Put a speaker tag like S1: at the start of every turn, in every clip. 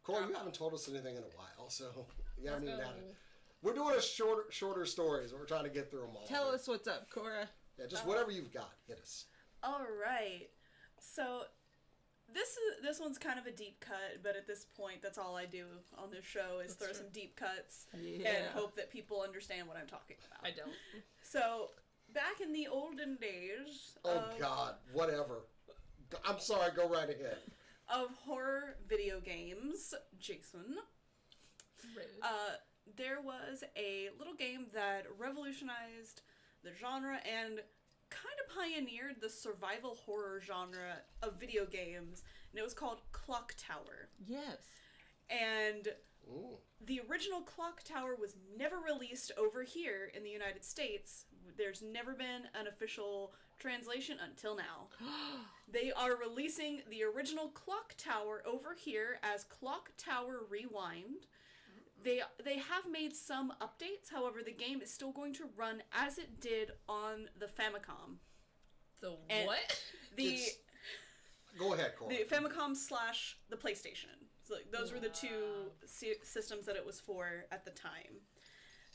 S1: Cora, you haven't told us anything in a while, so you haven't even had it. We're doing a shorter stories, but we're trying to get through them all.
S2: Tell us what's up, Cora.
S1: Yeah, just whatever you've got. Hit us.
S3: All right. So this one's kind of a deep cut, but at this point, that's all I do on this show is throw some deep cuts and hope that people understand what I'm talking about.
S2: I don't.
S3: So back in the olden days.
S1: Oh God, whatever. I'm sorry. Go right ahead.
S3: Of horror video games, Jason. There was a little game that revolutionized the genre and kind of pioneered the survival horror genre of video games, and it was called Clock Tower.
S2: Yes.
S3: And the original Clock Tower was never released over here in the United States. There's never been an official translation until now. They are releasing the original Clock Tower over here as Clock Tower Rewind. They have made some updates, however, the game is still going to run as it did on the Famicom.
S2: The
S3: And
S2: what?
S1: Go ahead, Cora.
S3: The Famicom / the PlayStation. So those were the two systems that it was for at the time.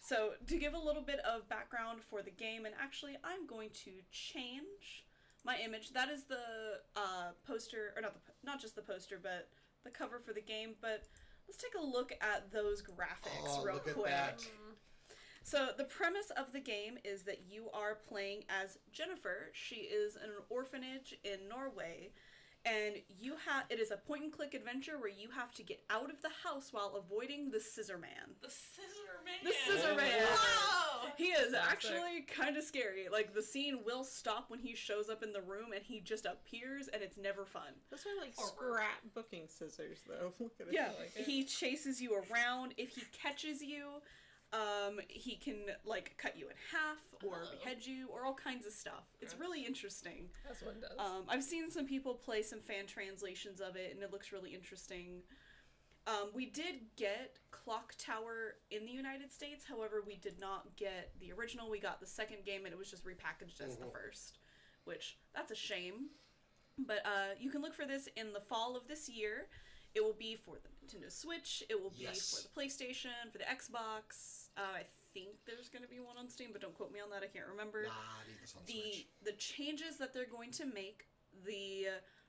S3: So to give a little bit of background for the game, and actually I'm going to change my image. That is the poster, or not just the poster, but the cover for the game. But let's take a look at those graphics real quick.
S1: At that.
S3: So the premise of the game is that you are playing as Jennifer. She is in an orphanage in Norway, and it is a point-and-click adventure where you have to get out of the house while avoiding the Scissor Man.
S4: The Scissor Man!
S3: The Scissor Man!
S4: Wow!
S3: He is actually kind of scary. Like, the scene will stop when he shows up in the room, and he just appears, and it's never fun.
S2: Those are like scrapbooking scissors, though. Look at it.
S3: Yeah, he chases you around. If he catches you, he can, like, cut you in half, or behead you, or all kinds of stuff. It's really interesting.
S2: That's what it does.
S3: I've seen some people play some fan translations of it, and it looks really interesting. We did get Clock Tower in the United States, however, we did not get the original. We got the second game, and it was just repackaged as the first, which, that's a shame. But you can look for this in the fall of this year. It will be for the Nintendo Switch. It will be for the PlayStation, for the Xbox. I think there's going to be one on Steam, but don't quote me on that. I can't remember.
S1: Nah, I think it's on Switch.
S3: The changes that they're going to make, the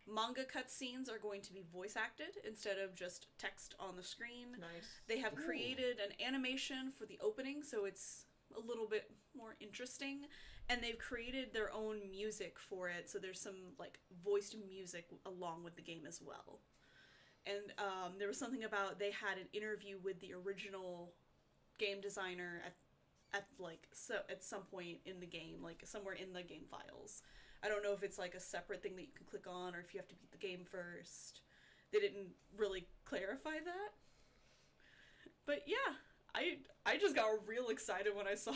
S3: manga cutscenes are going to be voice acted instead of just text on the screen.
S2: Nice.
S3: They have created an animation for the opening, so it's a little bit more interesting, and they've created their own music for it, so there's some like voiced music along with the game as well. And there was something about they had an interview with the original game designer at some point in the game, like somewhere in the game files. I don't know if it's like a separate thing that you can click on or if you have to beat the game first. They didn't really clarify that. But yeah, I just got real excited when I saw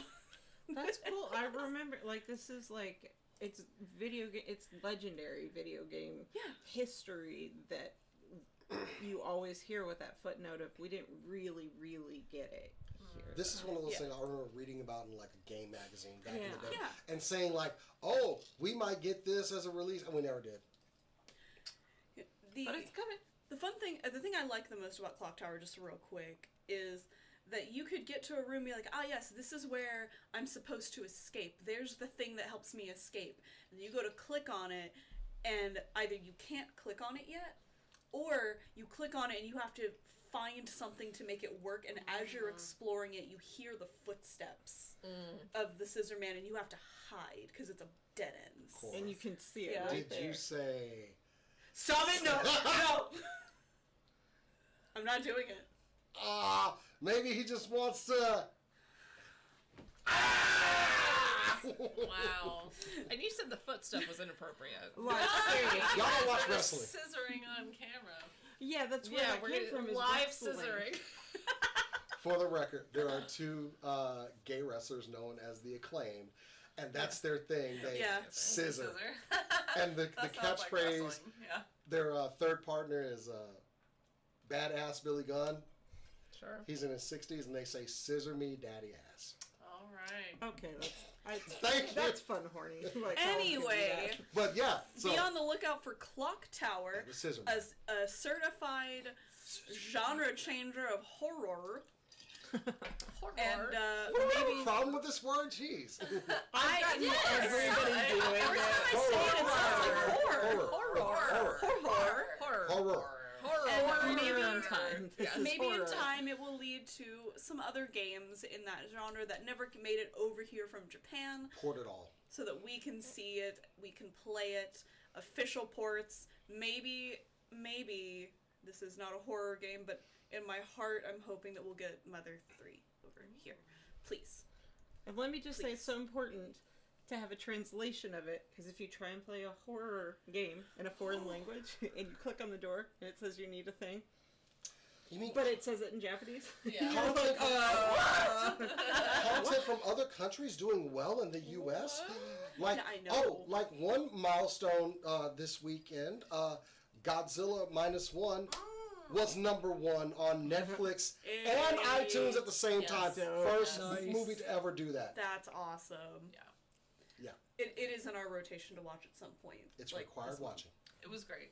S2: That's cool. I remember, like, this is like, it's legendary video game history that you always hear with that footnote of we didn't really get it here.
S1: This is one of those things I remember reading about in like a game magazine back in the day,
S3: Yeah.
S1: and saying like, "Oh, we might get this as a release," and we never did.
S2: But it's coming.
S3: The thing I like the most about Clock Tower, just real quick, is that you could get to a room and be like, yes, this is where I'm supposed to escape. There's the thing that helps me escape. And you go to click on it, and either you can't click on it yet, or you click on it and you have to find something to make it work, and as you're exploring it, you hear the footsteps of the Scissor Man, and you have to hide, because it's a dead end.
S2: And you can see it right
S1: Did
S2: there.
S1: you say...
S3: Stop it! No! I'm not doing it.
S1: Maybe he just wants to...
S4: Wow. And you said the foot stuff was inappropriate.
S2: Like, seriously.
S1: Y'all watch wrestling.
S4: Scissoring on camera.
S2: Yeah, that's where that came from. Is
S4: live
S2: wrestling.
S4: scissoring.
S1: For the record, there are two gay wrestlers known as the Acclaimed, and that's their thing. They scissor. And the catchphrase,
S4: Like
S1: their third partner is Badass Billy Gunn.
S4: Sure.
S1: He's in his 60s, and they say, "Scissor me, daddy ass."
S4: All right.
S2: Okay,
S1: Thank you.
S2: that's fun, horny. Like,
S3: Anyway,
S1: But yeah, so
S3: be on the lookout for Clock Tower,
S1: the scissor.
S3: as a certified genre changer of horror.
S4: Horror.
S3: And
S1: what do we have
S3: maybe
S1: a problem with this word? Jeez.
S2: everybody doing
S3: every
S2: that.
S3: time I say it, it sounds like horror.
S1: Horror.
S3: And maybe
S2: in time.
S3: Maybe in time it will lead to some other games in that genre that never made it over here from Japan,
S1: Port it all.
S3: so that we can see it, we can play it, official ports. Maybe this is not a horror game, but in my heart I'm hoping that we'll get Mother 3 over here. Please.
S2: And let me just say, it's so important to have a translation of it, because if you try and play a horror game in a foreign language, and you click on the door, and it says you need a thing,
S1: You mean
S2: but it says it in Japanese.
S4: Yeah.
S1: content from other countries doing well in the U.S.? Like,
S3: Yeah, I know.
S1: like one milestone this weekend, Godzilla -1 was #1 on Netflix and iTunes at the same time. First movie to ever do that.
S3: That's awesome.
S1: Yeah.
S3: It is in our rotation to watch at some point.
S1: It's
S3: like
S1: required
S3: this one.
S1: watching.
S4: It was great.